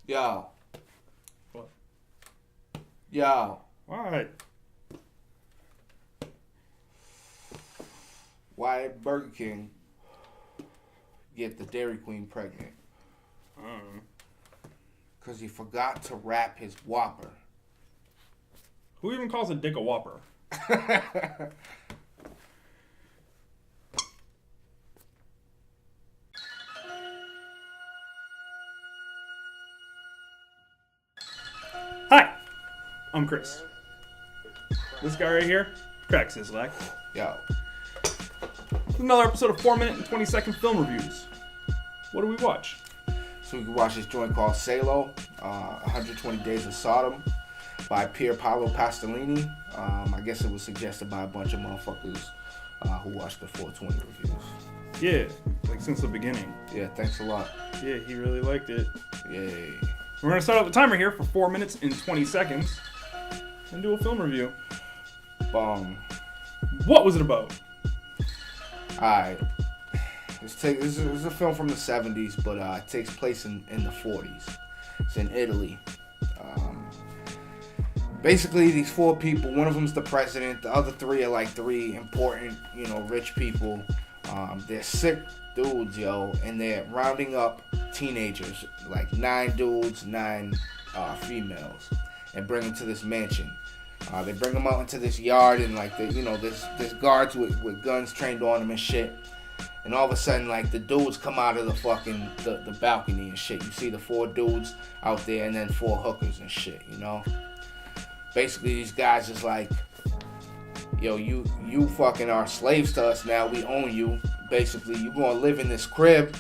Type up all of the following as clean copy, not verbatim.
Yo. What? Yo. Alright. Why did Burger King get the Dairy Queen pregnant? Because he forgot to wrap his Whopper. Who even calls a dick a Whopper? Hi, I'm Chris. This guy right here, Crack Sizzlack. Yo. Another episode of 4-minute and 20-second film reviews. What do we watch? So we can watch this joint called SALO, 120 Days of Sodom, by Pier Paolo Pastellini. I guess it was suggested by a bunch of motherfuckers who watched the 420 reviews. Yeah, like since the beginning. Yeah, thanks a lot. Yeah, he really liked it. Yay. We're going to start out the timer here for 4 minutes and 20 seconds and do a film review. Bong. What was it about? Alright. This is a film from the 70s, but it takes place in the 40s. It's in Italy. Basically, these four people, one of them's the president, the other three are like three important, rich people. They're sick dudes, yo, and they're rounding up teenagers, like 9 dudes, 9 females, and bring them to this mansion. They bring them out into this yard, and like there's guards with guns trained on them and shit. And all of a sudden, like, the dudes come out of the fucking the balcony and shit. You see the 4 dudes out there, and then 4 hookers and shit, Basically, these guys is like, yo, you fucking are slaves to us now. We own you. Basically, you gonna live in this crib.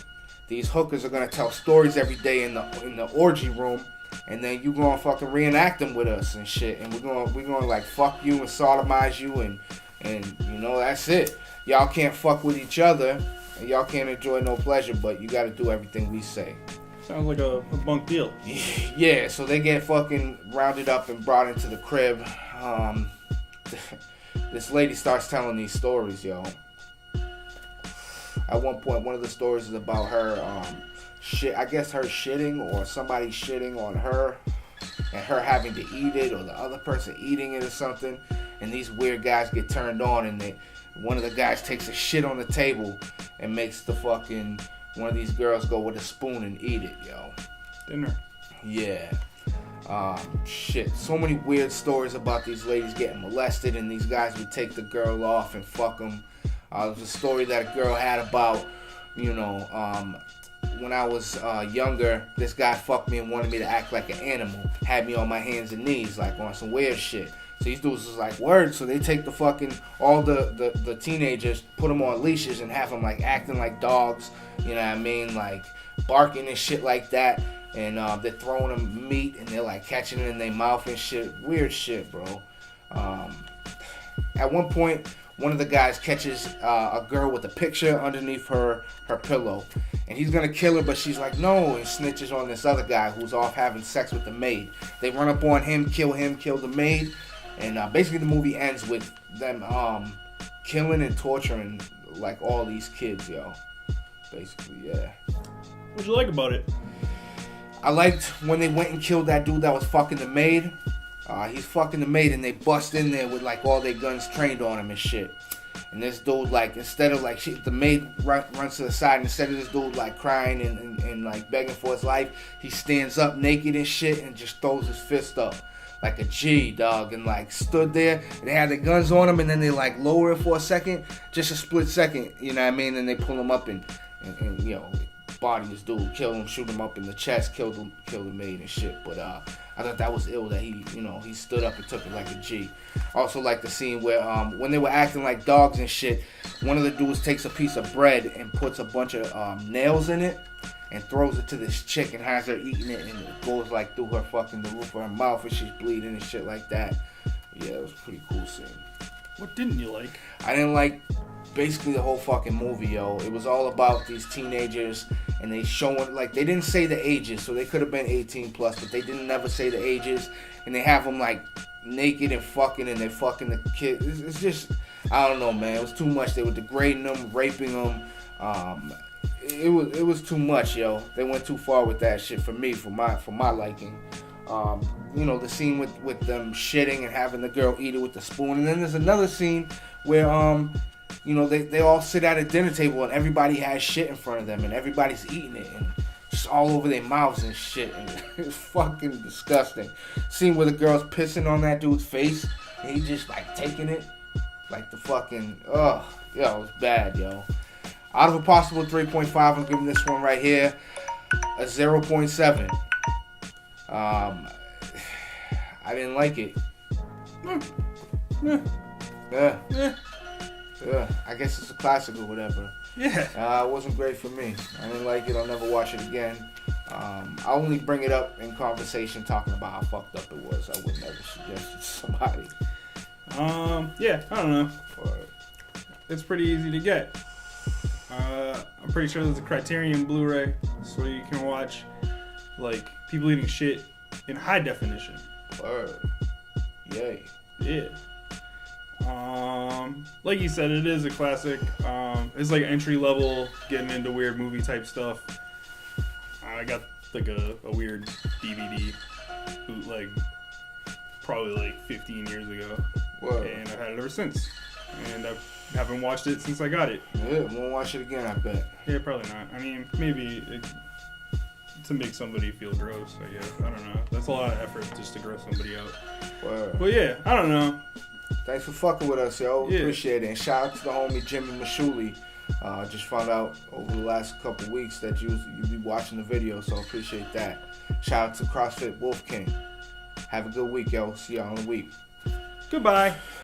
These hookers are gonna tell stories every day in the orgy room, and then you gonna fucking reenact them with us and shit. And we're gonna like fuck you and sodomize you, and that's it. Y'all can't fuck with each other, and y'all can't enjoy no pleasure, but you gotta do everything we say. Sounds like a bunk deal. Yeah, so they get fucking rounded up and brought into the crib. This lady starts telling these stories, yo. At one point, one of the stories is about her, I guess her shitting, or somebody shitting on her, and her having to eat it, or the other person eating it or something. And these weird guys get turned on, and one of the guys takes a shit on the table and makes one of these girls go with a spoon and eat it, yo. Dinner. Yeah. Shit. So many weird stories about these ladies getting molested, and these guys would take the girl off and fuck them. There's a story that a girl had about, when I was younger, this guy fucked me and wanted me to act like an animal. Had me on my hands and knees, like on some weird shit. So these dudes was like, word. So they take all the teenagers, put them on leashes and have them like acting like dogs, like barking and shit like that. And they're throwing them meat and they're like catching it in their mouth and shit. Weird shit, bro. At one point, one of the guys catches a girl with a picture underneath her pillow. And he's going to kill her, but she's like, no, and snitches on this other guy who's off having sex with the maid. They run up on him, kill the maid. And basically the movie ends with them killing and torturing like all these kids, yo. Basically, yeah. What'd you like about it? I liked when they went and killed that dude that was fucking the maid. He's fucking the maid, and they bust in there with like all their guns trained on him and shit. And this dude, like, instead of like the maid runs to the side, and instead of this dude like crying and like begging for his life, he stands up naked and shit and just throws his fist up like a G, dog, and like stood there, and they had their guns on him, and then they like lower it for a second, just a split second, you know what I mean? And they pull him up and body this dude, kill him, shoot him up in the chest, kill the maid and shit. But I thought that was ill that he stood up and took it like a G. Also like the scene where when they were acting like dogs and shit, one of the dudes takes a piece of bread and puts a bunch of nails in it and throws it to this chick and has her eating it, and it goes like through her fucking the roof of her mouth and she's bleeding and shit like that. Yeah, it was a pretty cool scene. What didn't you like? I didn't like basically the whole fucking movie, yo. It was all about these teenagers, and they showing, like, they didn't say the ages, so they could have been 18 plus, but they didn't never say the ages, and they have them like naked and they're fucking the kid. It's just, I don't know, man. It was too much. They were degrading them, raping them. it was too much, yo. They went too far with that shit for me, for my liking. You know, the scene with them shitting and having the girl eat it with the spoon, and then there's another scene where you know, they all sit at a dinner table and everybody has shit in front of them and everybody's eating it and just all over their mouths and shit, and it's fucking disgusting. Scene where the girl's pissing on that dude's face and he just like taking it like the fucking yo, it was bad, yo. Out of a possible 3.5, I'm giving this one right here a 0.7. I didn't like it. Yeah, I guess it's a classic or whatever. Yeah. It wasn't great for me. I didn't like it. I'll never watch it again. I only bring it up in conversation talking about how fucked up it was. I would never suggest it to somebody. Yeah, I don't know. It's pretty easy to get. I'm pretty sure there's a Criterion Blu-ray, so you can watch like people eating shit in high definition. Yay. Yeah. Like you said, it is a classic. It's like entry level, getting into weird movie type stuff. I got like a weird DVD bootleg probably like 15 years ago. Whoa. And I've had it ever since. And I haven't watched it since I got it. Yeah, won't watch it again, I bet. Yeah, probably not. I mean, maybe to make somebody feel gross, I guess. I don't know. That's a lot of effort just to gross somebody out. Word. But yeah, I don't know. Thanks for fucking with us, yo. Yeah. Appreciate it. And shout out to the homie Jimmy Mashuli. Just found out over the last couple weeks that you be watching the video, so appreciate that. Shout out to CrossFit Wolf King. Have a good week, yo. See y'all in a week. Goodbye.